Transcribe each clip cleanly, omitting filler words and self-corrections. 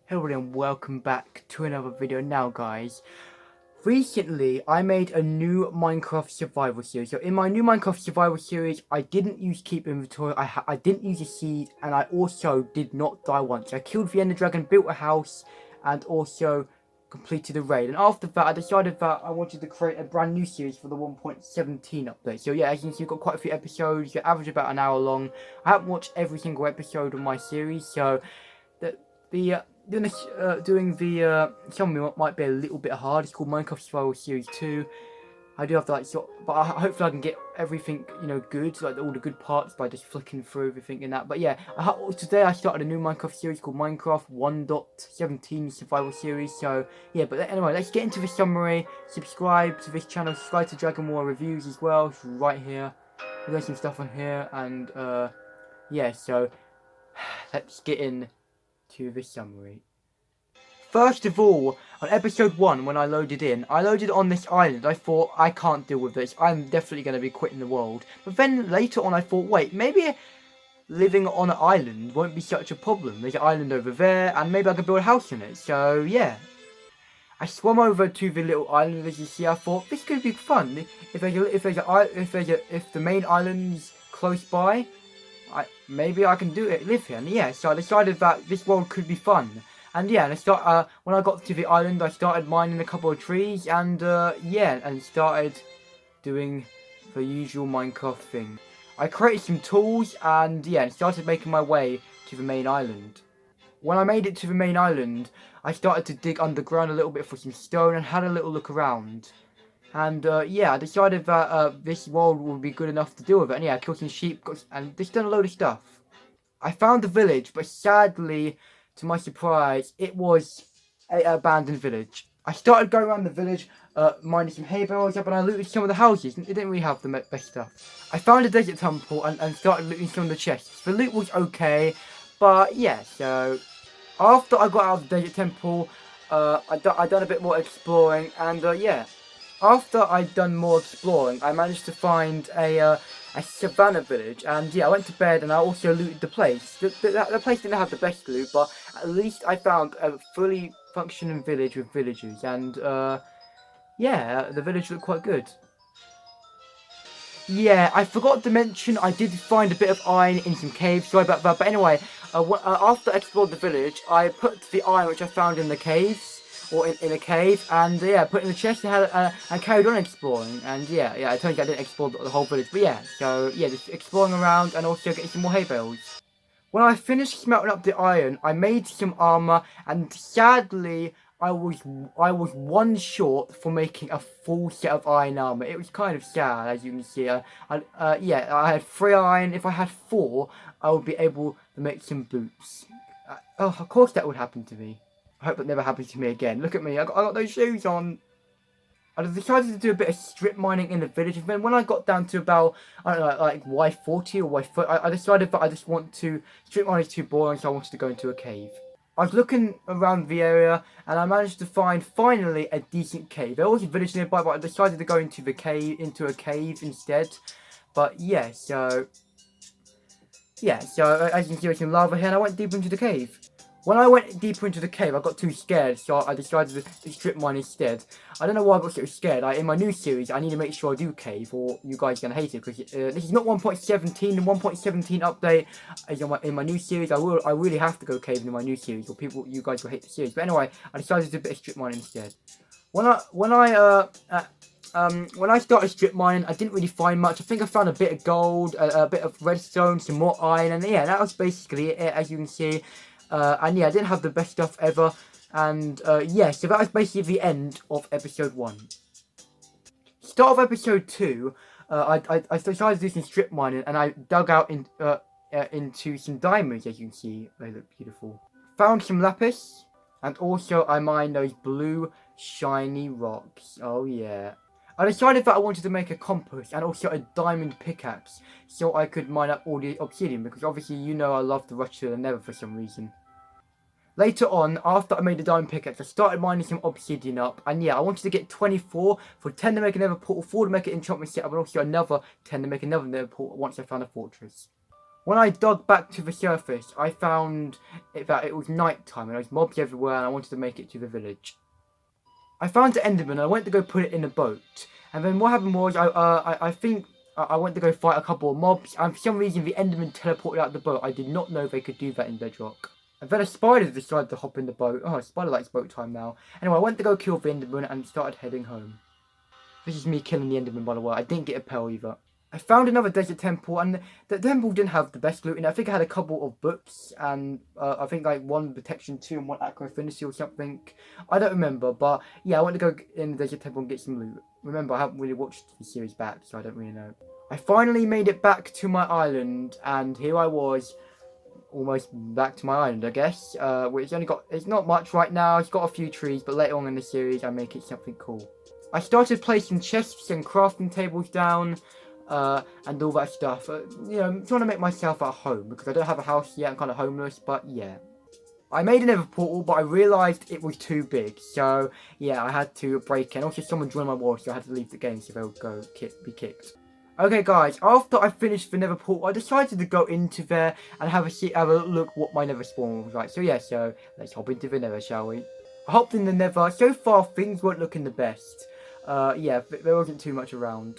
Hello and welcome back to another video. Now guys, recently I made a new Minecraft survival series. So in my new Minecraft survival series, I didn't use keep inventory, I didn't use a seed, and I also did not die once. I killed the Ender Dragon, built a house, and also completed a raid. And after that I decided that I wanted to create a brand new series for the 1.17 update. So yeah, as you can see, we've got quite a few episodes. They average about an hour long. I haven't watched every single episode of my series, so the doing the summary might be a little bit hard. It's called Minecraft Survival Series 2. I do have to hopefully I can get everything good, like all the good parts by just flicking through everything in that. But yeah, today I started a new Minecraft series called Minecraft 1.17 Survival Series. So yeah, but anyway, let's get into the summary. Subscribe to this channel. Subscribe to Dragon War Reviews as well. It's right here. There's some stuff on here, and yeah. So let's get in to the summary. First of all, on episode 1, when I loaded on this island. I thought, I can't deal with this, I'm definitely going to be quitting the world. But then later on I thought, wait, maybe living on an island won't be such a problem. There's an island over there, and maybe I could build a house on it. So yeah, I swam over to the little island. As you see, I thought this could be fun. If the main island's close by, maybe I can live here. And yeah, so I decided that this world could be fun. And yeah, when I got to the island, I started mining a couple of trees, and yeah, and started doing the usual Minecraft thing. I created some tools, and yeah, and started making my way to the main island. When I made it to the main island, I started to dig underground a little bit for some stone and had a little look around. And yeah, I decided that this world would be good enough to deal with it. And yeah, I killed some sheep, and just done a load of stuff. I found the village, but sadly, to my surprise, it was an abandoned village. I started going around the village, mining some hay bales up, and I looted some of the houses. It didn't really have the best stuff. I found a desert temple and started looting some of the chests. The loot was okay, but yeah, so after I got out of the desert temple, I done a bit more exploring, and yeah. After I'd done more exploring, I managed to find a savannah village, and yeah, I went to bed and I also looted the place. The place didn't have the best loot, but at least I found a fully functioning village with villagers, and yeah, the village looked quite good. Yeah, I forgot to mention I did find a bit of iron in some caves, sorry about that, but anyway, after I explored the village, I put the iron which I found in the caves, or in a cave, and yeah, put it in the chest and carried on exploring, and yeah, I told you I didn't explore the whole village, but yeah, so yeah, just exploring around and also getting some more hay bales. When I finished smelting up the iron, I made some armor, and sadly, I was one short for making a full set of iron armor. It was kind of sad, as you can see. Yeah, I had 3 iron. If I had 4, I would be able to make some boots. Oh, of course that would happen to me. I hope that never happens to me again. Look at me, I got those shoes on. I decided to do a bit of strip mining in the village, and then when I got down to about, I don't know, like Y40 or Y40, I decided that I just want to, strip mining is too boring, so I wanted to go into a cave. I was looking around the area, and I managed to find, finally, a decent cave. There was a village nearby, but I decided to go into a cave instead. But yeah, so as you can see, there's some lava here, and I went deeper into the cave. When I went deeper into the cave, I got too scared, so I decided to strip mine instead. I don't know why I got so scared. In my new series, I need to make sure I do cave, or you guys are going to hate it, because this is not 1.17. The 1.17 update is in my new series. I really have to go caving in my new series, or you guys will hate the series. But anyway, I decided to do a bit of strip mining instead. When I started strip mining, I didn't really find much. I think I found a bit of gold, a bit of redstone, some more iron, and yeah, that was basically it, as you can see. And yeah, I didn't have the best stuff ever. And yeah, so that was basically the end of episode 1. Start of episode 2, I decided to do some strip mining, and I dug out into some diamonds, as you can see. They look beautiful. Found some lapis, and also I mined those blue shiny rocks. Oh yeah. I decided that I wanted to make a compass and also a diamond pickaxe so I could mine up all the obsidian, because obviously you know I love to rush to the nether for some reason. Later on, after I made the diamond pickaxe, I started mining some obsidian up, and yeah, I wanted to get 24 for 10 to make another portal, 4 to make an enchantment setup, and also another 10 to make another nether portal once I found a fortress. When I dug back to the surface, I found that it was night time and there was mobs everywhere and I wanted to make it to the village. I found the Enderman and I went to go put it in a boat. And then what happened was, I think I went to go fight a couple of mobs and for some reason the Enderman teleported out the boat. I did not know they could do that in Bedrock. And then a spider decided to hop in the boat. Oh, a spider likes boat time now. Anyway, I went to go kill the Enderman and started heading home. This is me killing the Enderman, by the way. I didn't get a pearl either. I found another desert temple, and the temple didn't have the best loot in it. I think it had a couple of books, and I think like one protection 2 and one acrofinity or something. I don't remember, but yeah, I went to go in the desert temple and get some loot. Remember, I haven't really watched the series back, so I don't really know. I finally made it back to my island, and here I was, almost back to my island, I guess. Which it's not much right now. It's got a few trees, but later on in the series, I make it something cool. I started placing chests and crafting tables down. And all that stuff. You know, I'm trying to make myself at home because I don't have a house yet. I'm kind of homeless, but yeah. I made an nether portal, but I realised it was too big. So yeah, I had to break it. And also, someone joined my wall, so I had to leave the game so they would be kicked. Okay, guys. After I finished the nether portal, I decided to go into there and have a look what my nether spawn was like. So yeah, so let's hop into the nether, shall we? I hopped in the nether. So far, things weren't looking the best. Yeah, there wasn't too much around.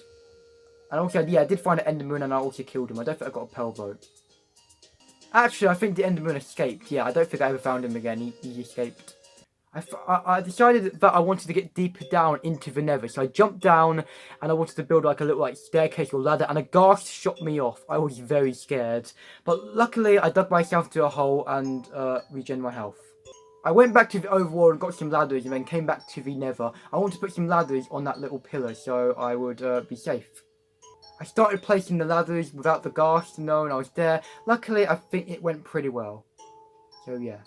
And also, yeah, I did find an Enderman and I also killed him. I don't think I got a pearl though. Actually, I think the Enderman escaped. Yeah, I don't think I ever found him again. He escaped. I decided that I wanted to get deeper down into the nether. So I jumped down and I wanted to build like a little staircase or ladder. And a ghast shot me off. I was very scared. But luckily, I dug myself into a hole and regenerated my health. I went back to the overworld and got some ladders and then came back to the nether. I wanted to put some ladders on that little pillar so I would be safe. I started placing the ladders without the ghast knowing I was there. Luckily, I think it went pretty well. So yeah.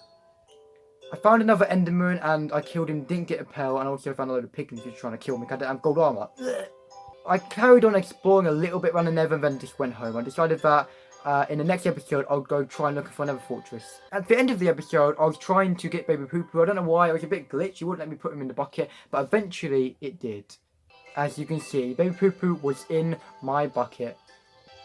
I found another Enderman and I killed him, didn't get a pearl, and I also found a load of piglins who were trying to kill me because I didn't have gold armor. I carried on exploring a little bit around the nether and then just went home. I decided that in the next episode, I'll go try and look for another fortress. At the end of the episode, I was trying to get Baby Poo Poo. I don't know why, it was a bit glitchy. He wouldn't let me put him in the bucket, but eventually it did. As you can see, Baby Poo Poo was in my bucket.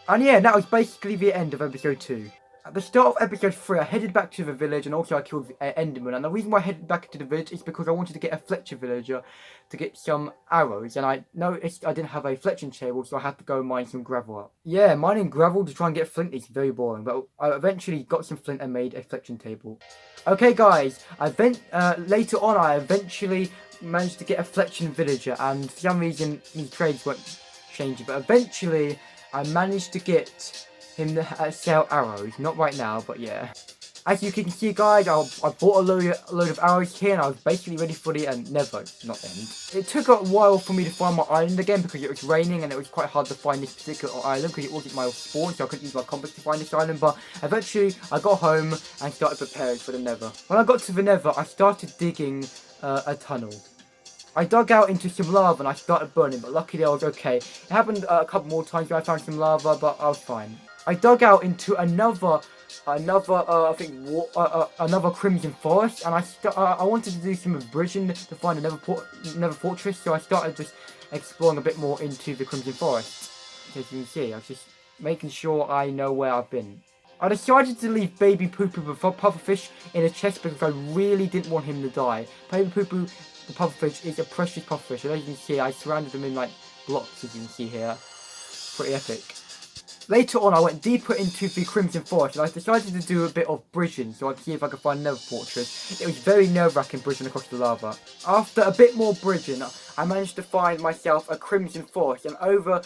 And yeah, that was basically the end of episode 2. At the start of episode 3, I headed back to the village and also I killed Enderman. And the reason why I headed back to the village is because I wanted to get a Fletcher villager to get some arrows. And I noticed I didn't have a fletching table, so I had to go mine some gravel up. Yeah, mining gravel to try and get flint is very boring, but I eventually got some flint and made a fletching table. Okay guys, later on I eventually managed to get a fletching villager, and for some reason his trades weren't changing, but eventually I managed to get him to sell arrows. Not right now, but yeah. As you can see guys, I bought a load of arrows here and I was basically ready for the not end. It took a while for me to find my island again because it was raining and it was quite hard to find this particular island because it wasn't my spawn, so I couldn't use my compass to find this island, but eventually I got home and started preparing for the nether. When I got to the nether, I started digging a tunnel. I dug out into some lava and I started burning, but luckily I was okay. It happened a couple more times where I found some lava, but I was fine. I dug out into another crimson forest, and I wanted to do some bridging to find another fortress, so I started just exploring a bit more into the crimson forest. As you can see, I was just making sure I know where I've been. I decided to leave Baby Poo Poo the pufferfish in a chest because I really didn't want him to die. Baby Poo Poo the pufferfish is a precious pufferfish, and as you can see, I surrounded them in like blocks, as you can see here. Pretty epic. Later on, I went deeper into the Crimson Forest, and I decided to do a bit of bridging, so I'd see if I could find another fortress. It was very nerve-wracking bridging across the lava. After a bit more bridging, I managed to find myself a Crimson Forest, and over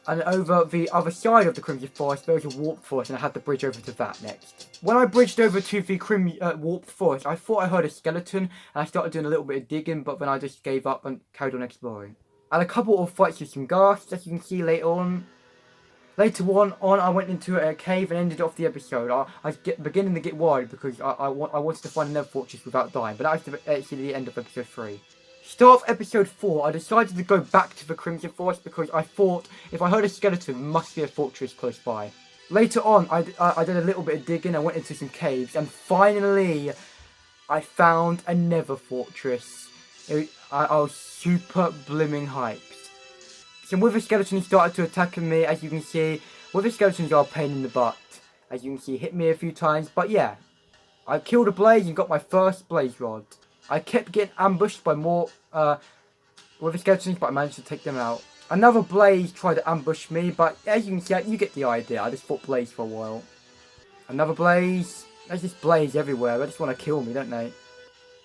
the other side of the Crimson Forest, there was a Warped Forest, and I had to bridge over to that next. When I bridged over to the Warped Forest, I thought I heard a skeleton, and I started doing a little bit of digging, but then I just gave up and carried on exploring. I had a couple of fights with some ghasts, as you can see later on. Later on, I went into a cave and ended off the episode. I was beginning to get worried because I wanted to find another fortress without dying, but that was actually the end of episode 3. Start of episode 4, I decided to go back to the Crimson Forest because I thought if I heard a skeleton, there must be a fortress close by. Later on, I did a little bit of digging, I went into some caves, and finally, I found a nether fortress. I was super blimming hyped. Some wither skeletons started to attack me, as you can see. Wither skeletons are a pain in the butt. As you can see, hit me a few times. But yeah, I killed a blaze and got my first blaze rod. I kept getting ambushed by more wither skeletons, but I managed to take them out. Another blaze tried to ambush me, but as you can see, you get the idea. I just fought blaze for a while. Another blaze. There's just blaze everywhere. They just want to kill me, don't they?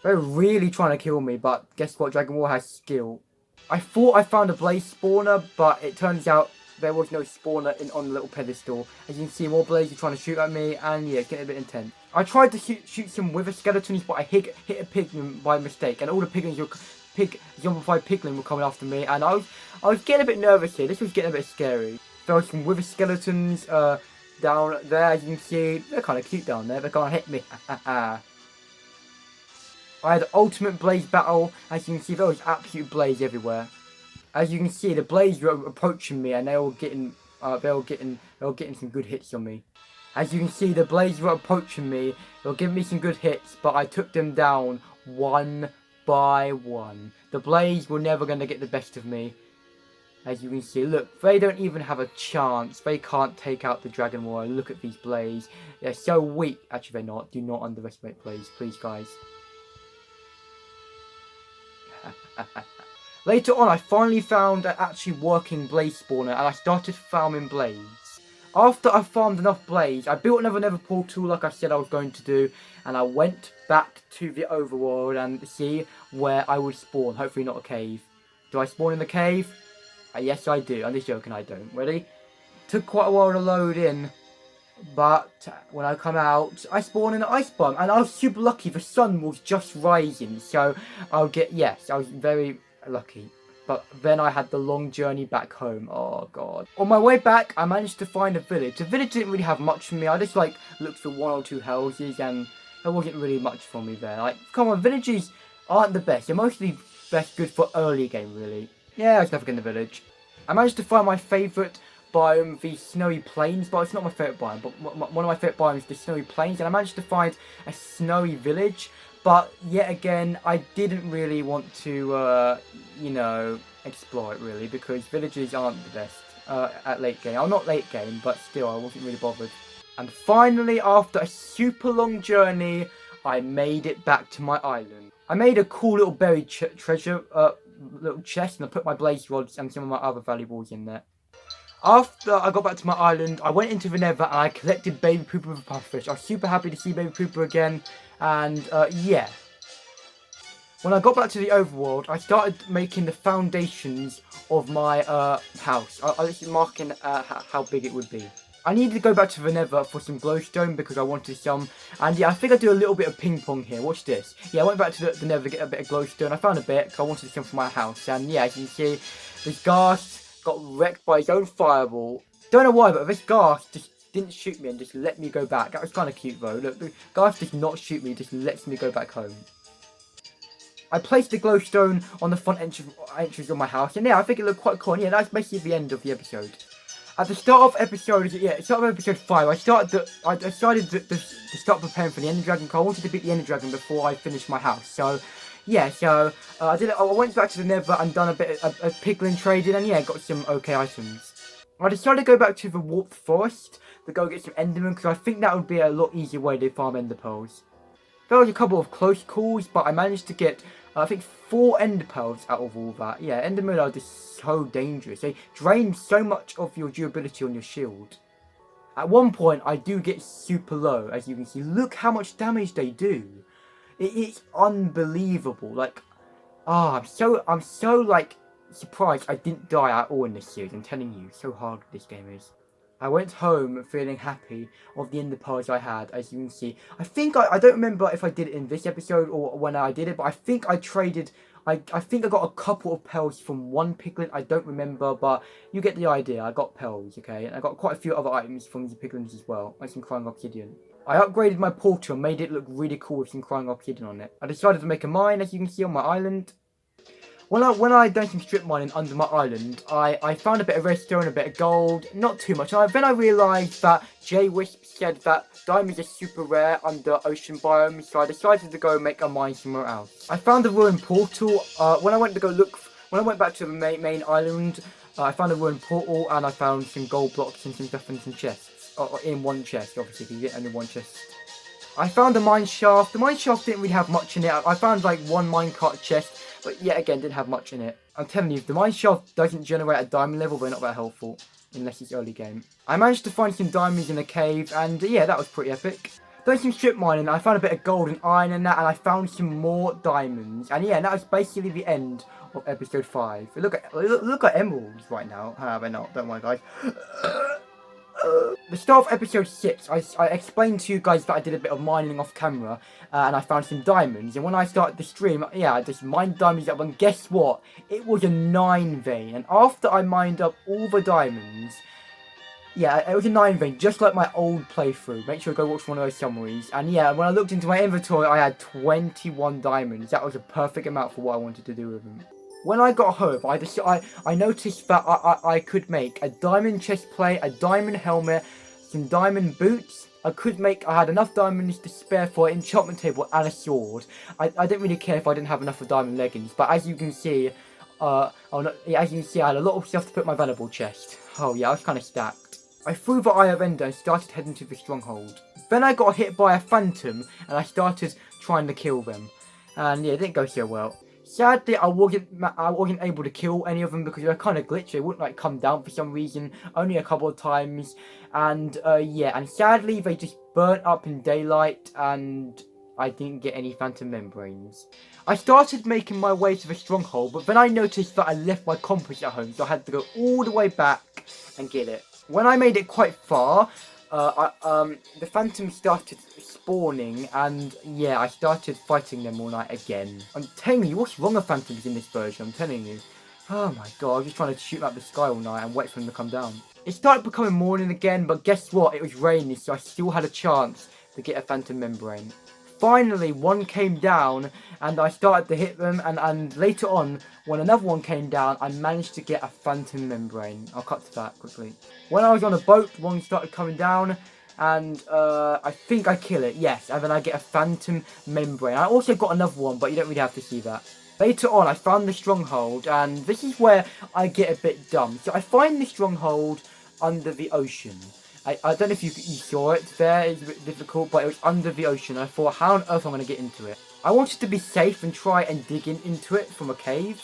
They're really trying to kill me, but guess what? Dragon War has skill. I thought I found a blaze spawner, but it turns out there was no spawner on the little pedestal. As you can see, more blazes are trying to shoot at me, and yeah, it's getting a bit intense. I tried to shoot some wither skeletons, but I hit a piglin by mistake, and all the piglins were zombified piglin were coming after me, and I was getting a bit nervous here. This was getting a bit scary. There were some wither skeletons down there, as you can see. They're kind of cute down there. They can't hit me. I had ultimate blaze battle. As you can see, there was absolute blaze everywhere. As you can see, the blaze were approaching me, and they were getting some good hits on me. As you can see, the blaze were approaching me. They were giving me some good hits, but I took them down one by one. The blaze were never going to get the best of me. As you can see, look, they don't even have a chance. They can't take out the Dragon Warrior. Look at these blaze. They're so weak. Actually, they're not. Do not underestimate blaze, please, guys. Later on, I finally found an actually working blaze spawner, and I started farming blaze. After I farmed enough blaze, I built another nether portal like I said I was going to do, and I went back to the overworld and see where I would spawn. Hopefully not a cave. Do I spawn in the cave? Yes, I do. I'm just joking, I don't. Ready? Took quite a while to load in, but when I come out, I spawn in an ice biome, and I was super lucky. The sun was just rising, so I was very lucky. But then I had the long journey back home. Oh god. On my way back, I managed to find a village. The village didn't really have much for me. I just looked for one or two houses, and there wasn't really much for me there. Like, come on, villages aren't the best. They're mostly good for early game, really. Yeah, I was never in the village. I managed to find my favourite biome, the snowy plains, but it's not my favourite biome. But one of my favourite biomes is the snowy plains, and I managed to find a snowy village. But yet again, I didn't really want to, explore it really, because villages aren't the best at late game. I'm not late game, but still, I wasn't really bothered. And finally, after a super long journey, I made it back to my island. I made a cool little buried treasure little chest, and I put my blaze rods and some of my other valuables in there. After I got back to my island, I went into the nether and I collected Baby Pooper with a pufferfish. I was super happy to see Baby Pooper again, and yeah. When I got back to the overworld, I started making the foundations of my house. I was marking how big it would be. I needed to go back to the nether for some glowstone because I wanted some. And yeah, I think I do a little bit of ping pong here. Watch this. Yeah, I went back to the nether to get a bit of glowstone. I found a bit because I wanted some for my house. And yeah, as you can see, this ghast got wrecked by his own fireball. Don't know why, but this ghast just didn't shoot me and just let me go back. That was kind of cute though. Look, the ghast does not shoot me, just lets me go back home. I placed the glowstone on the front entrance of my house, and yeah, I think it looked quite cool. And yeah, that's basically the end of the episode. At the start of episode 5, I decided to start preparing for the Ender Dragon. I wanted to beat the Ender Dragon before I finished my house. So yeah, I went back to the Nether and done a bit of piglin trading, and yeah, got some okay items. I decided to go back to the Warped Forest to go get some Endermen, because I think that would be a lot easier way to farm Ender Pearls. There was a couple of close calls, but I managed to get, I think, 4 Ender Pearls out of all that. Yeah, Endermen are just so dangerous. They drain so much of your durability on your shield. At one point, I do get super low, as you can see. Look how much damage they do. It's unbelievable. Like, I'm so like surprised I didn't die at all in this series. I'm telling you, so hard this game is. I went home feeling happy of the Ender Pearls I had, as you can see. I think I don't remember if I did it in this episode or when I did it, but I think I traded. I think I got a couple of pearls from one piglin. I don't remember, but you get the idea. I got pearls, okay? And I got quite a few other items from the piglins as well, like some crying obsidian. I upgraded my portal and made it look really cool with some crying obsidian on it. I decided to make a mine, as you can see, on my island. When I done some strip mining under my island, I found a bit of redstone, a bit of gold, not too much. Then I realised that J-Wisp said that diamonds are super rare under ocean biomes, so I decided to go make a mine somewhere else. I found a ruined portal. When I went back to the main island, I found a ruined portal and I found some gold blocks and some stuff in some chests. in one chest, obviously, because you get only one chest. I found a mine shaft. The mine shaft didn't really have much in it. I found like one minecart chest, but yet again, didn't have much in it. I'm telling you, if the mine shaft doesn't generate a diamond level, they're not that helpful, unless it's early game. I managed to find some diamonds in a cave, and yeah, that was pretty epic. Done some strip mining, I found a bit of gold and iron in that, and I found some more diamonds. And yeah, that was basically the end of episode 5. Look at emeralds right now. They're not, don't worry guys. The start of episode 6, I explained to you guys that I did a bit of mining off camera, and I found some diamonds. And when I started the stream, yeah, I just mined diamonds up, and guess what? It was a 9 vein. And after I mined up all the diamonds, yeah, it was a 9 vein, just like my old playthrough. Make sure to go watch one of those summaries. And yeah, when I looked into my inventory, I had 21 diamonds. That was a perfect amount for what I wanted to do with them. When I got home, I noticed that I could make a diamond chest plate, a diamond helmet, some diamond boots. I had enough diamonds to spare for an enchantment table and a sword. I didn't really care if I didn't have enough of diamond leggings, but as you can see, I had a lot of stuff to put in my valuable chest. Oh yeah, I was kind of stacked. I threw the Eye of Ender and started heading to the stronghold. Then I got hit by a phantom and I started trying to kill them. And yeah, it didn't go so well. Sadly, I wasn't able to kill any of them because they were kind of glitched. They wouldn't like come down for some reason, only a couple of times. And yeah, and sadly they just burnt up in daylight and I didn't get any phantom membranes. I started making my way to the stronghold, but then I noticed that I left my compass at home, so I had to go all the way back and get it. When I made it quite far, the phantoms started spawning, and yeah, I started fighting them all night again. I'm telling you, what's wrong with phantoms in this version? I'm telling you. Oh my god, I'm just trying to shoot them up the sky all night and wait for them to come down. It started becoming morning again, but guess what? It was raining, so I still had a chance to get a phantom membrane. Finally, one came down, and I started to hit them, and later on, when another one came down, I managed to get a phantom membrane. I'll cut to that quickly. When I was on a boat, one started coming down, and I think I kill it, yes, and then I get a phantom membrane. I also got another one, but you don't really have to see that. Later on, I found the stronghold, and this is where I get a bit dumb. So I find the stronghold under the ocean. I don't know if you saw it there, it's a bit difficult, but it was under the ocean. I thought, how on earth am I going to get into it? I wanted to be safe and try and dig into it from a cave,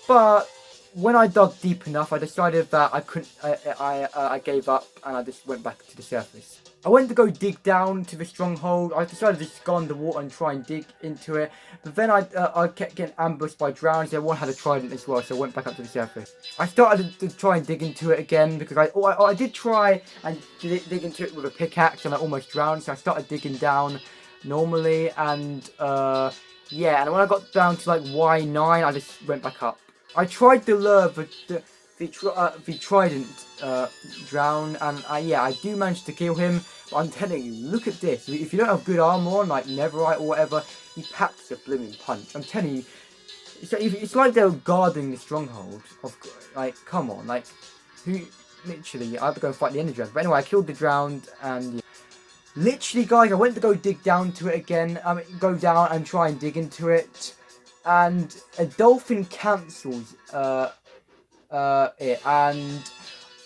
but when I dug deep enough, I decided that I couldn't, I gave up and I just went back to the surface. I went to go dig down to the stronghold. I decided to just go underwater and try and dig into it. But then I kept getting ambushed by drowns. Everyone had a trident as well, so I went back up to the surface. I started to try and dig into it again because I did try and dig into it with a pickaxe and I almost drowned. So I started digging down normally and yeah. And when I got down to like Y9, I just went back up. I tried to lure the trident drown, and yeah, I do manage to kill him. But I'm telling you, look at this. If you don't have good armor on, like netherite or whatever, he packs a blooming punch. I'm telling you, it's like they're guarding the stronghold. Like, come on, like, who? Literally, I have to go and fight the Ender Dragon. But anyway, I killed the drowned, and yeah. Literally, guys, I went to go dig down to it again. Go down and try and dig into it, and a dolphin cancels it, and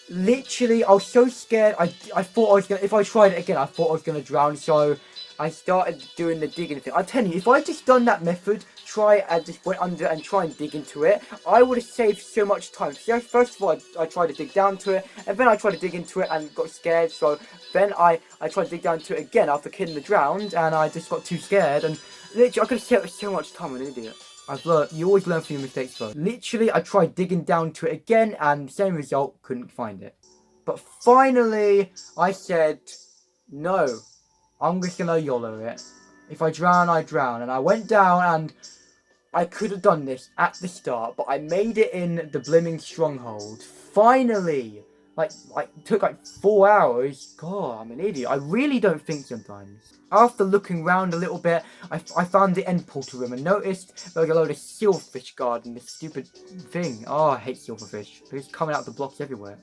literally I was so scared. I thought I was gonna, if I tried it again, I thought I was gonna drown, so I started doing the digging thing. I'm telling you, if I just done that method, just went under and try and dig into it, I would have saved so much time. So first of all, I tried to dig down to it, and then I tried to dig into it and got scared, so then I tried to dig down to it again after killing the drowned, and I just got too scared, and literally I could have saved so much time. I'm an idiot. I've learned, you always learn from your mistakes first. Literally, I tried digging down to it again, and same result, couldn't find it. But finally, I said, no, I'm just gonna YOLO it. If I drown, I drown. And I went down, and I could have done this at the start, but I made it in the Blimming Stronghold. Finally! Like, it took like 4 hours. God, I'm an idiot. I really don't think sometimes. After looking around a little bit, I found the end portal room and noticed there was a load of silverfish guarding this stupid thing. Oh, I hate silverfish. They're just coming out of the blocks everywhere.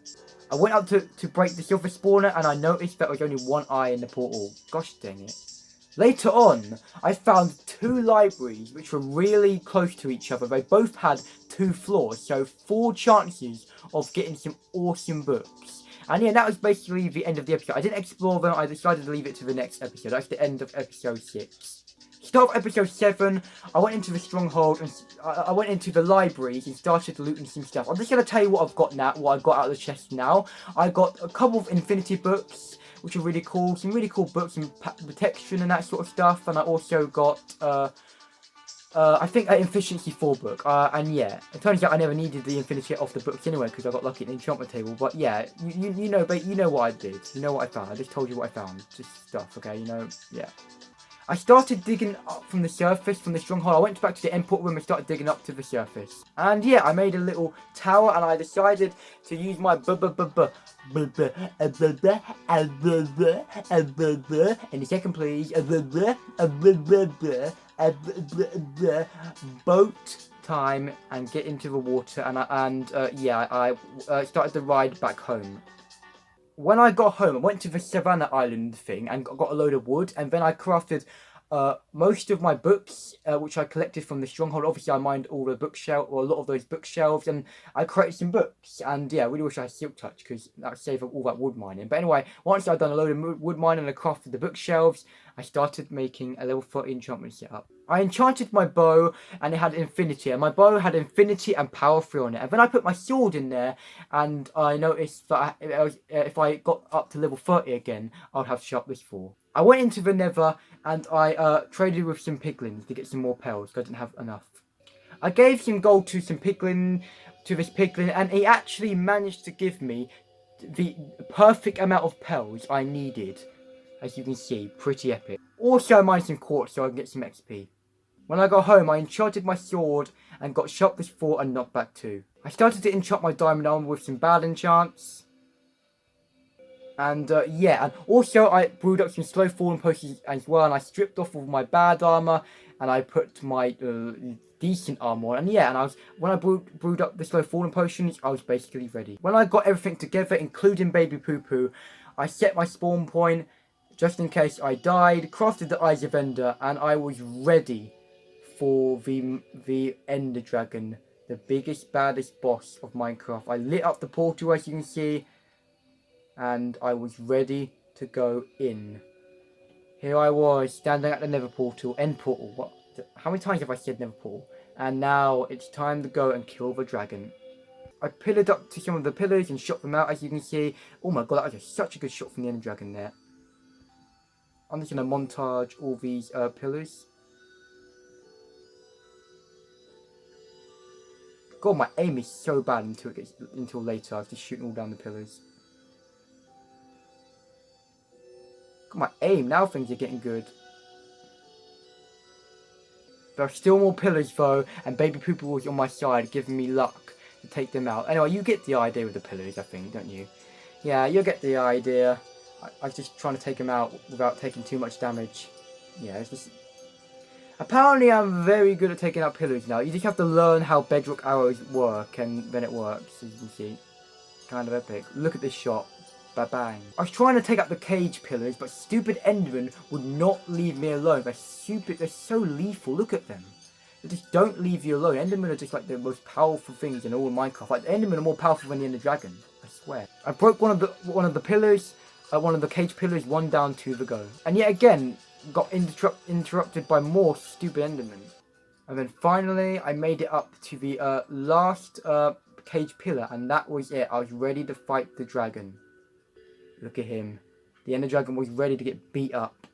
I went up to break the silver spawner and I noticed that there was only one eye in the portal. Gosh dang it. Later on, I found 2 libraries which were really close to each other. They both had 2 floors, so 4 chances of getting some awesome books. And yeah, that was basically the end of the episode. I didn't explore them, I decided to leave it to the next episode. That's the end of episode 6. Start of episode 7, I went into the stronghold and I went into the libraries and started looting some stuff. I'm just going to tell you what I've got now, what I got out of the chest now. I got a couple of Infinity books, which are really cool. Some really cool books and protection and that sort of stuff. And I also got, I think an Efficiency 4 book. And yeah, it turns out I never needed the Infinity off the books anyway because I got lucky at the enchantment table. But yeah, you know what I did. You know what I found. I just told you what I found. Just stuff, okay? You know, yeah. I started digging up from the surface, from the stronghold. I went back to the import room and started digging up to the surface. And yeah, I made a little tower and I decided to use my in a second please, boat time and get into the water and I started the ride back home. When I got home, I went to the Savannah Island thing and got a load of wood, and then I crafted most of my books, which I collected from the stronghold. Obviously, I mined all the bookshelf, or a lot of those bookshelves, and I created some books. And yeah, I really wish I had Silk Touch because that would save up all that wood mining. But anyway, once I'd done a load of wood mining and I crafted the bookshelves, I started making a level 30 enchantment setup. I enchanted my bow and it had infinity, and my bow had infinity and power 3 on it. And then I put my sword in there, and I noticed that if I got up to level 30 again, I'd have sharpness 4. I went into the Nether and I traded with some piglins to get some more pearls because I didn't have enough. I gave some gold to this piglin, and he actually managed to give me the perfect amount of pearls I needed. As you can see, pretty epic. Also, I mined some quartz so I can get some XP. When I got home, I enchanted my sword and got sharpness 4 and knockback 2. I started to enchant my diamond armor with some bad enchants. And yeah, and also I brewed up some slow falling potions as well, and I stripped off all my bad armor and I put my decent armor on. And yeah, and when I brewed up the slow falling potions, I was basically ready. When I got everything together, including baby poo poo, I set my spawn point just in case I died, crafted the Eyes of Ender, and I was ready for the Ender Dragon, the biggest, baddest boss of Minecraft. I lit up the portal, as you can see, and I was ready to go in. Here I was, standing at the Nether portal, end portal. What? How many times have I said Nether portal? And now it's time to go and kill the dragon. I pillared up to some of the pillars and shot them out, as you can see. Oh my god, that was such a good shot from the Ender Dragon there. I'm just going to montage all these pillars. God, my aim is so bad until later. I was just shooting all down the pillars. God, my aim, now things are getting good. There are still more pillars though, and Baby Poo Poo was on my side, giving me luck to take them out. Anyway, you get the idea with the pillars, I think, don't you? Yeah, you get the idea. I was just trying to take them out without taking too much damage. Yeah, it's just... Apparently I'm very good at taking out pillars now. You just have to learn how bedrock arrows work, and then it works, as you can see. Kind of epic. Look at this shot. Ba-bang. I was trying to take out the cage pillars, but stupid Endermen would not leave me alone. They're stupid. They're so lethal. Look at them. They just don't leave you alone. Endermen are just like the most powerful things in all of Minecraft. Like, the Endermen are more powerful than the Ender Dragon. I swear. I broke one of the pillars, one of the cage pillars, one down, 2 to go. And yet again, got interrupted by more stupid Endermen. And then finally, I made it up to the last cage pillar, and that was it. I was ready to fight the dragon. Look at him. The Ender Dragon was ready to get beat up.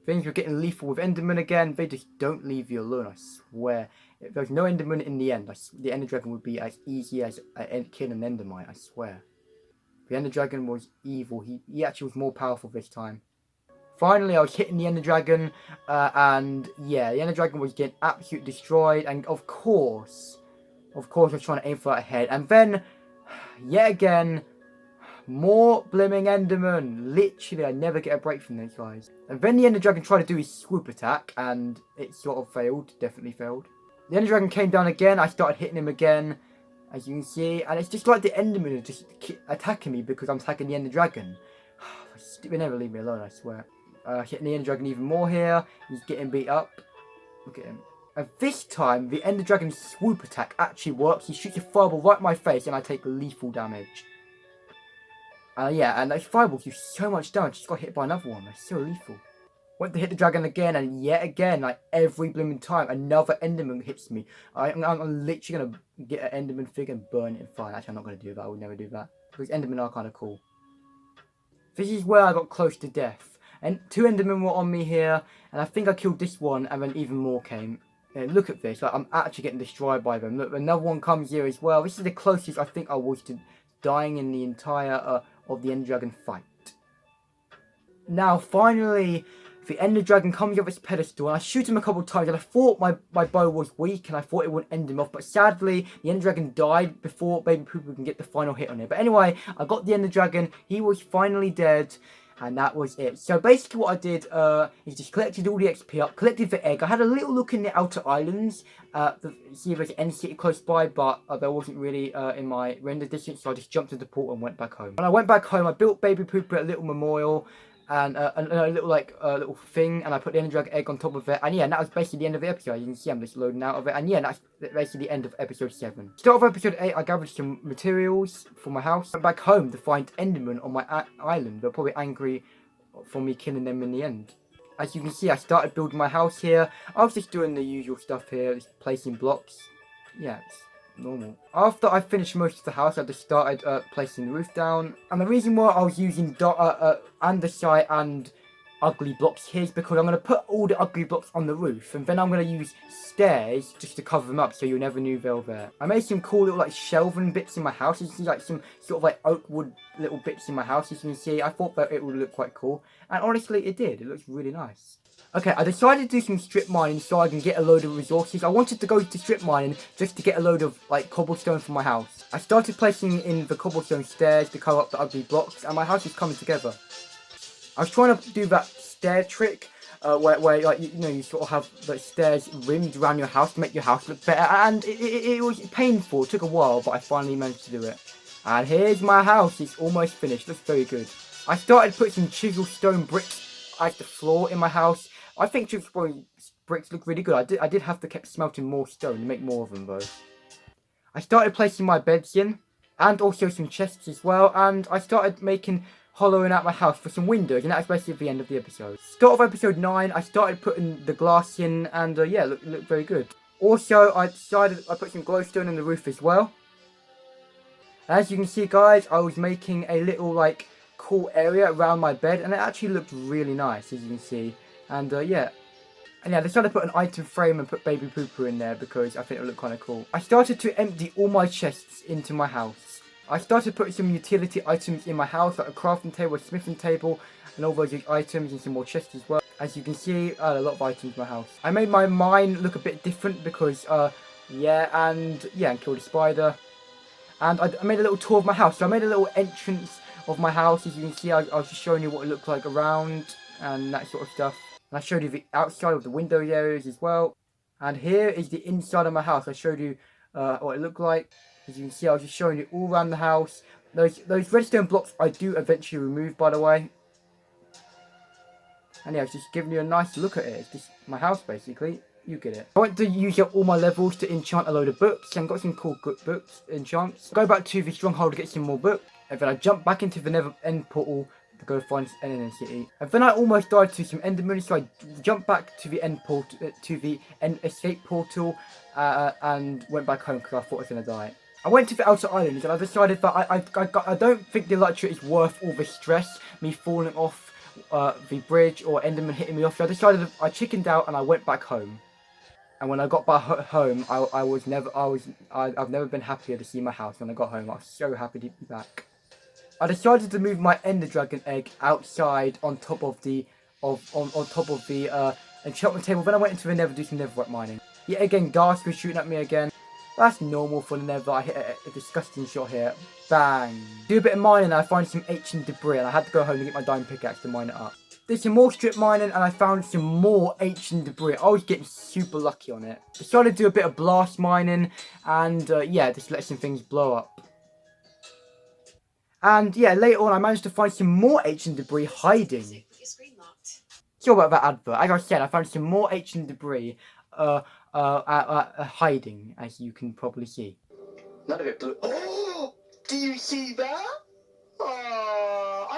Things were getting lethal with Enderman again. They just don't leave you alone, I swear. If there was no Enderman in the end, the Ender Dragon would be as easy as killing an Endermite, I swear. The Ender Dragon was evil. He actually was more powerful this time. Finally, I was hitting the Ender Dragon, and yeah, the Ender Dragon was getting absolutely destroyed. And of course, I was trying to aim for that head. And then, yet again, more blimming Enderman. Literally, I never get a break from these guys. And then the Ender Dragon tried to do his swoop attack, and it sort of failed. Definitely failed. The Ender Dragon came down again. I started hitting him again, as you can see. And it's just like the Enderman are just attacking me because I'm attacking the Ender Dragon. They never leave me alone, I swear. Hitting the Ender Dragon even more here. He's getting beat up. Look at him. And this time, the Ender Dragon's swoop attack actually works. He shoots a fireball right in my face, and I take lethal damage. Yeah, and those fireballs do so much damage. Just got hit by another one. They're so lethal. Went to hit the dragon again, and yet again, like every blooming time, another Enderman hits me. I'm literally gonna get an Enderman figure and burn it in fire. Actually, I'm not gonna do that. I would never do that because Endermen are kind of cool. This is where I got close to death, and 2 Endermen were on me here, and I think I killed this one, and then even more came. Yeah, look at this. Like, I'm actually getting destroyed by them. Look, another one comes here as well. This is the closest I think I was to dying in the entire of the Ender Dragon fight. Now, finally, the Ender Dragon comes off its pedestal, and I shoot him a couple of times, and I thought my bow was weak, and I thought it wouldn't end him off, but sadly, the Ender Dragon died before Baby Pooper can get the final hit on it. But anyway, I got the Ender Dragon, he was finally dead, and that was it. So basically what I did is just collected all the XP up, collected the egg. I had a little look in the outer islands, see if there's any city close by, but there wasn't really in my render distance, so I just jumped to the port and went back home. When I went back home, I built Baby Pooper a little memorial, and a little little thing, and I put the Ender Dragon egg on top of it, and yeah, and that was basically the end of the episode. You can see I'm just loading out of it, and yeah, that's basically the end of episode 7. Start of episode 8, I gathered some materials for my house. Went back home to find Endermen on my island. They're probably angry for me killing them in the end. As you can see, I started building my house here. I was just doing the usual stuff here, just placing blocks. Yeah, it's normal. After I finished most of the house, I just started placing the roof down. And the reason why I was using andesite and ugly blocks here is because I'm going to put all the ugly blocks on the roof, and then I'm going to use stairs just to cover them up so you never knew they were there. I made some cool little like shelving bits in my house. You can see like some sort of like oak wood little bits in my house. As you can see, I thought that it would look quite cool, and honestly it did. It looks really nice. Okay, I decided to do some strip mining so I can get a load of resources. I wanted to go to strip mining just to get a load of like cobblestone for my house. I started placing in the cobblestone stairs to cover up the ugly blocks, and my house is coming together. I was trying to do that stair trick where like you know, you sort of have the stairs rimmed around your house to make your house look better, and it was painful. It took a while, but I finally managed to do it. And here's my house. It's almost finished. Looks very good. I started putting some chisel stone bricks as the floor in my house. I think chisel bricks look really good. I did have to keep smelting more stone to make more of them though. I started placing my beds in, and also some chests as well, and I started hollowing out my house for some windows, and that's basically the end of the episode. Start of episode 9, I started putting the glass in, and yeah, look very good. Also, I put some glowstone in the roof as well. As you can see, guys, I was making a little like cool area around my bed, and it actually looked really nice, as you can see. And yeah. And yeah, I decided to put an item frame and put Baby Pooper in there because I think it would look kind of cool. I started to empty all my chests into my house. I started putting some utility items in my house, like a crafting table, a smithing table, and all those items, and some more chests as well. As you can see, I had a lot of items in my house. I made my mine look a bit different because, and killed a spider. And I made a little tour of my house. So I made a little entrance of my house. As you can see, I was just showing you what it looked like around and that sort of stuff. And I showed you the outside of the window areas as well. And here is the inside of my house. I showed you what it looked like. As you can see, I was just showing you all around the house. Those redstone blocks I do eventually remove, by the way. And yeah, I was just giving you a nice look at it. It's just my house, basically. You get it. I went to use up all my levels to enchant a load of books, and got some cool books, enchants. Go back to the stronghold to get some more books, and then I jumped back into the nether end portal to go find Enderman City. And then I almost died to some Endermen, so I jumped back to the end portal, to the end escape portal, and went back home because I thought I was gonna die. I went to the outer islands, and I decided that I don't think the Elytra is worth all the stress, me falling off the bridge or Enderman hitting me off. So I decided I chickened out and I went back home. And when I got back home, I've never been happier to see my house. When I got home, I was so happy to be back. I decided to move my Ender Dragon egg outside on top of the enchantment table. Then I went into the Nether to do some netherite mining. Yet again, Ghast was shooting at me again. That's normal for the Nether. I hit a disgusting shot here. Bang. Do a bit of mining and I find some ancient debris, and I had to go home to get my diamond pickaxe to mine it up. Did some more strip mining and I found some more ancient debris. I was getting super lucky on it. Decided to do a bit of blast mining and yeah, just let some things blow up. And yeah, later on I managed to find some more ancient debris hiding. Sorry about that advert. As I said, I found some more ancient debris hiding, as you can probably see. None of it blew. Oh! Do you see that? Oh!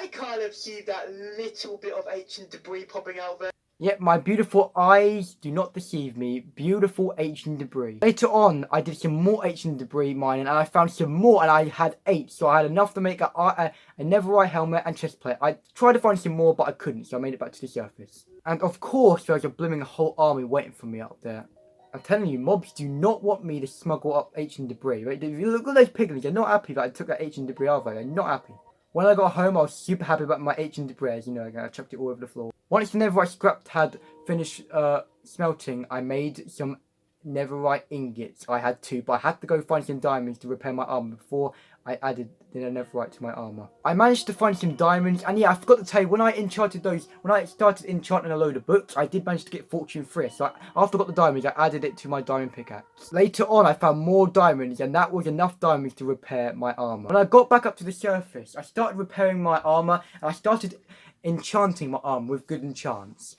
I kind of see that little bit of ancient debris popping out there. Yep, my beautiful eyes do not deceive me. Beautiful ancient debris. Later on, I did some more ancient debris mining, and I found some more, and I had 8, so I had enough to make a Netherite helmet and chestplate. I tried to find some more, but I couldn't, so I made it back to the surface. And of course, there was a blooming whole army waiting for me up there. I'm telling you, mobs do not want me to smuggle up ancient debris, right? If you look at those piglins, they're not happy that I took that ancient debris over. They're not happy. When I got home, I was super happy about my ancient debris, as you know, I chucked it all over the floor. Once the netherite scrap had finished smelting, I made some netherite ingots. I had 2, but I had to go find some diamonds to repair my armor before I added the netherite to my armor. I managed to find some diamonds, and yeah, I forgot to tell you, when I enchanted those, when I started enchanting a load of books, I did manage to get fortune 3. So after I got the diamonds, I added it to my diamond pickaxe. Later on, I found more diamonds, and that was enough diamonds to repair my armor. When I got back up to the surface, I started repairing my armor, and I started enchanting my armor with good enchants.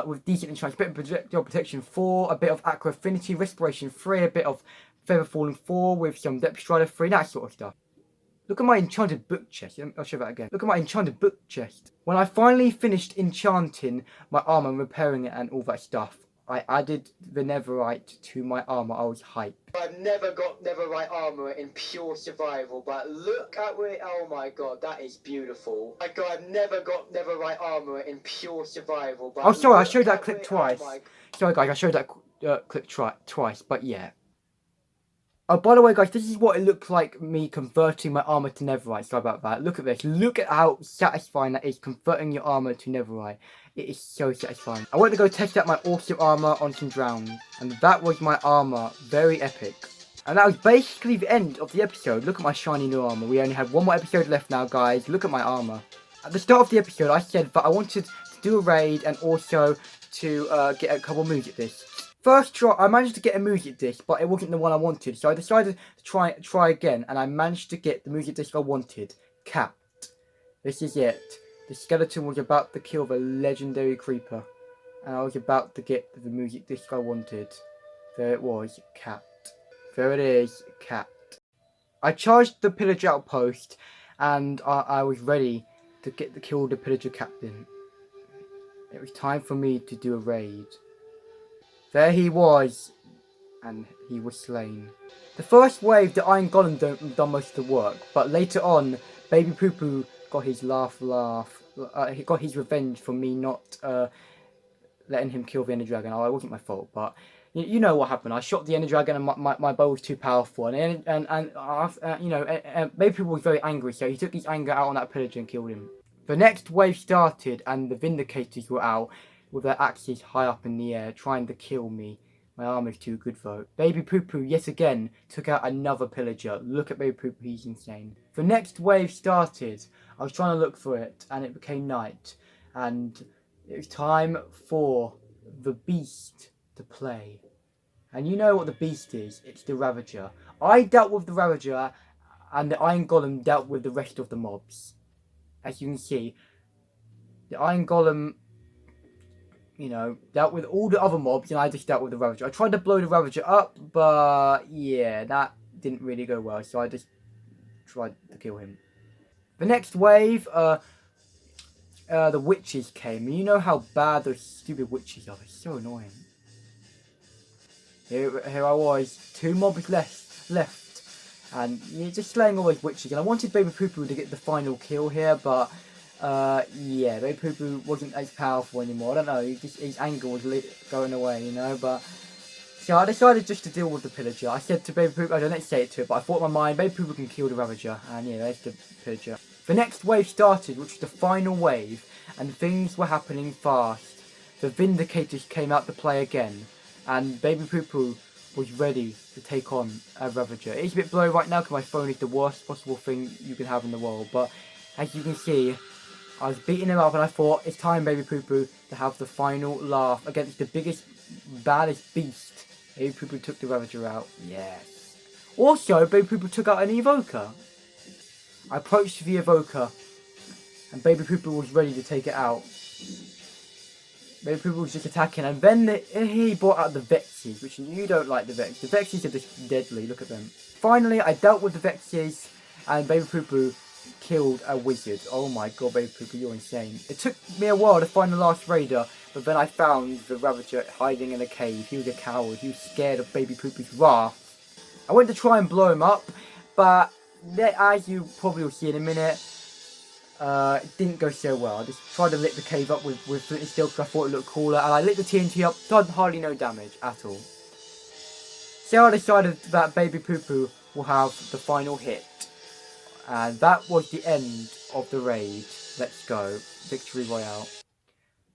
With decent enchants, a bit of projectile protection 4, a bit of aqua affinity, respiration 3, a bit of feather falling 4, with some depth strider 3, that sort of stuff. Look at my enchanted book chest. I'll show that again. Look at my enchanted book chest. When I finally finished enchanting my armor and repairing it and all that stuff, I added the netherite to my armor. I was hyped. I've never got netherite armor in pure survival, but look at where, oh my god, that is beautiful. My god, I've never got netherite armor in pure survival, but oh sorry, I showed that clip twice. Oh sorry guys, I showed that clip twice, but yeah. Oh, by the way, guys, this is what it looked like me converting my armor to netherite. Sorry about that. Look at this. Look at how satisfying that is, converting your armor to netherite. It is so satisfying. I went to go test out my awesome armor on some drowns, and that was my armor. Very epic. And that was basically the end of the episode. Look at my shiny new armor. We only have one more episode left now, guys. Look at my armor. At the start of the episode, I said that I wanted to do a raid and also to get a couple moves at this. First try, I managed to get a music disc, but it wasn't the one I wanted, so I decided to try again, and I managed to get the music disc I wanted, Capped. This is it. The skeleton was about to kill the legendary creeper, and I was about to get the music disc I wanted. There it was, Capped. There it is, Capped. I charged the pillager outpost, and I was ready to kill the pillager captain. It was time for me to do a raid. There he was, and he was slain. The first wave, the Iron Golem done most of the work, but later on, Baby Poo Poo got his he got his revenge for me not letting him kill the Ender Dragon. Oh, it wasn't my fault, but you know what happened. I shot the Ender Dragon, and my bow was too powerful, and you know, Baby Poo Poo was very angry, so he took his anger out on that pillager and killed him. The next wave started, and the Vindicators were out with their axes high up in the air, trying to kill me. My armor's too good though. Baby Poo Poo yet again took out another pillager. Look at Baby Poo Poo, he's insane. The next wave started. I was trying to look for it, and it became night. And it was time for the Beast to play. And you know what the Beast is? It's the Ravager. I dealt with the Ravager, and the Iron Golem dealt with the rest of the mobs. As you can see, the Iron Golem, you know, dealt with all the other mobs, and I just dealt with the Ravager. I tried to blow the Ravager up, but yeah, that didn't really go well, so I just tried to kill him. The next wave, the witches came, and you know how bad those stupid witches are. They're so annoying. Here I was, 2 mobs left, and you're just slaying all those witches, and I wanted Baby Poo Poo to get the final kill here, but yeah, Baby Poo Poo wasn't as powerful anymore. I don't know, his anger was going away, you know, but so I decided just to deal with the pillager. I said to Baby Poo Poo, I didn't say it to her, but I thought in my mind, Baby Poo Poo can kill the Ravager, and yeah, there's the pillager. The next wave started, which was the final wave, and things were happening fast. The Vindicators came out to play again, and Baby Poo Poo was ready to take on a Ravager. It's a bit blurry right now because my phone is the worst possible thing you can have in the world, but as you can see, I was beating him up, and I thought, it's time, Baby Poo Poo, to have the final laugh against the biggest, baddest beast. Baby Poo Poo took the Ravager out. Yes. Also, Baby Poo Poo took out an Evoker. I approached the Evoker, and Baby Poo Poo was ready to take it out. Baby Poo Poo was just attacking, and then he brought out the Vexes, which you don't like the Vexes. The Vexes are just deadly, look at them. Finally, I dealt with the Vexes, and Baby Poo Poo killed a wizard. Oh my god, Baby Pooper, you're insane. It took me a while to find the last raider, but then I found the Ravager hiding in a cave. He was a coward. He was scared of Baby Pooper's wrath. I went to try and blow him up, but as you probably will see in a minute, it didn't go so well. I just tried to lit the cave up with flint and steel because I thought it looked cooler, and I lit the TNT up, done hardly no damage at all. So I decided that Baby Poopoo will have the final hit. And that was the end of the raid. Let's go. Victory Royale.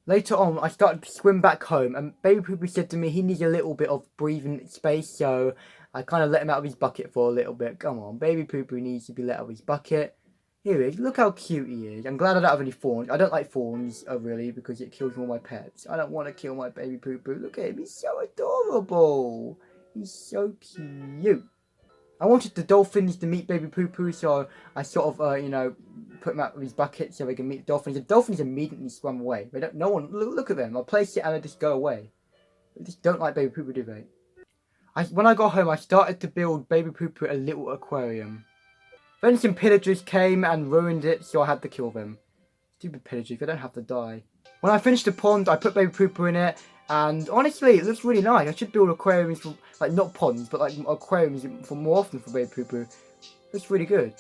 Later on, I started to swim back home, and Baby Poopoo said to me he needs a little bit of breathing space, so I kind of let him out of his bucket for a little bit. Come on, Baby Poopoo needs to be let out of his bucket. Here he is. Look how cute he is. I'm glad I don't have any fawns. I don't like fawns, really, because it kills all my pets. I don't want to kill my Baby Poopoo. Look at him. He's so adorable. He's so cute. I wanted the dolphins to meet Baby Poopoo, so I sort of, you know, put him out of his bucket so they can meet the dolphins. The dolphins immediately swam away. They don't. No one. Look at them. I place it and they just go away. They just don't like Baby Poopoo, do they? When I got home, I started to build Baby Poopoo a little aquarium. Then some pillagers came and ruined it, so I had to kill them. Stupid pillagers. They don't have to die. When I finished the pond, I put Baby Poopoo in it. And honestly, it looks really nice. I should build aquariums for, like, not ponds, but like aquariums for more often for Baby Poopoo. Looks really good.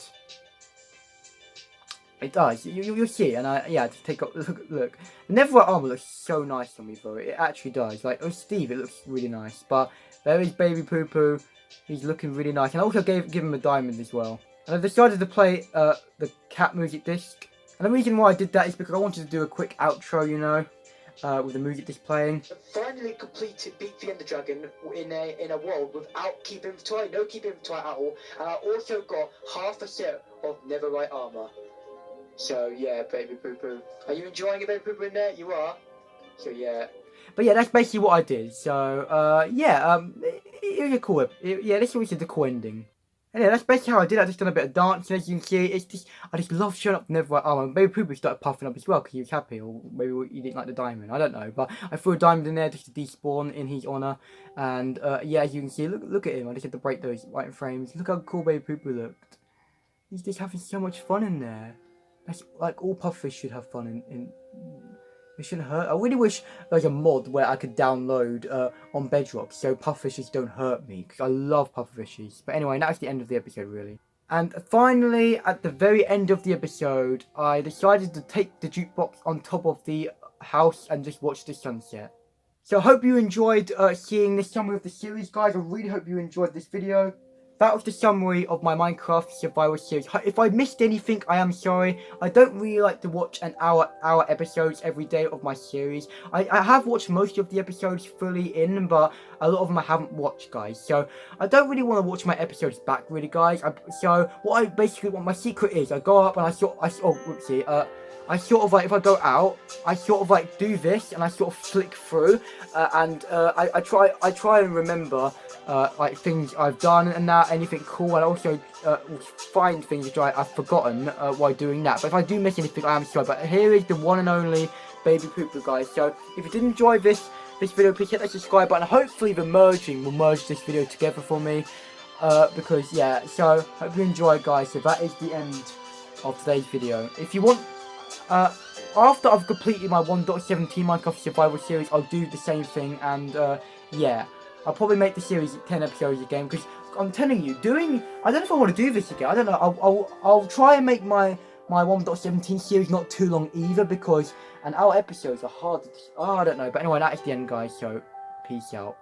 It does. You'll see. And yeah, just take a look. The Netherite armor looks so nice on me, though. It actually does. Like, on Steve, it looks really nice. But there is Baby Poopoo. He's looking really nice. And I also give him a diamond as well. And I decided to play the cat music disc. And the reason why I did that is because I wanted to do a quick outro, you know. With the music disc playing. Finally completed Beat the Ender Dragon in a world without keep inventory, no keep inventory at all, and I also got half a set of Netherite armor. So yeah, Baby Poopoo. Are you enjoying it, Baby Poopoo, in there? You are. So yeah. But yeah, that's basically what I did. So yeah, it was a cool. Yeah, this was the cool ending. And yeah, that's basically how I did. I just done a bit of dancing, as you can see. It's just, I just love showing up the Netherite armor. Baby Poopoo started puffing up as well because he was happy, or maybe he didn't like the diamond. I don't know, but I threw a diamond in there just to despawn in his honor. And yeah, as you can see, look at him. I just had to break those white frames. Look how cool Baby Poopoo looked. He's just having so much fun in there. That's like all pufferfish should have fun in. It shouldn't hurt. I really wish there was a mod where I could download on Bedrock so pufferfishes don't hurt me, because I love pufferfishes. But anyway, that's the end of the episode, really. And finally, at the very end of the episode, I decided to take the jukebox on top of the house and just watch the sunset. So I hope you enjoyed seeing this summary of the series, guys. I really hope you enjoyed this video. That was the summary of my Minecraft Survival series. If I missed anything, I am sorry. I don't really like to watch an hour episodes every day of my series. I have watched most of the episodes fully in, but a lot of them I haven't watched, guys. So I don't really want to watch my episodes back, really, guys. So what my secret is, I go up and I sort of like, if I go out, I sort of like do this and I sort of flick through, and I try and remember like things I've done and that, anything cool, and also find things which I've forgotten while doing that. But if I do miss anything, I am sorry. But here is the one and only Baby Poopoo, guys. So if you did enjoy this video, please hit that subscribe button. Hopefully the merging will merge this video together for me, because yeah. So hope you enjoy, guys. So that is the end of today's video. If you want, after I've completed my 1.17 Minecraft Survival series, I'll do the same thing, and yeah, I'll probably make the series 10 episodes again, because I'm telling you, I don't know if I want to do this again. I don't know. I'll try and make my 1.17 series not too long either, because an hour episodes are hard to, I don't know. But anyway, that is the end, guys, so peace out.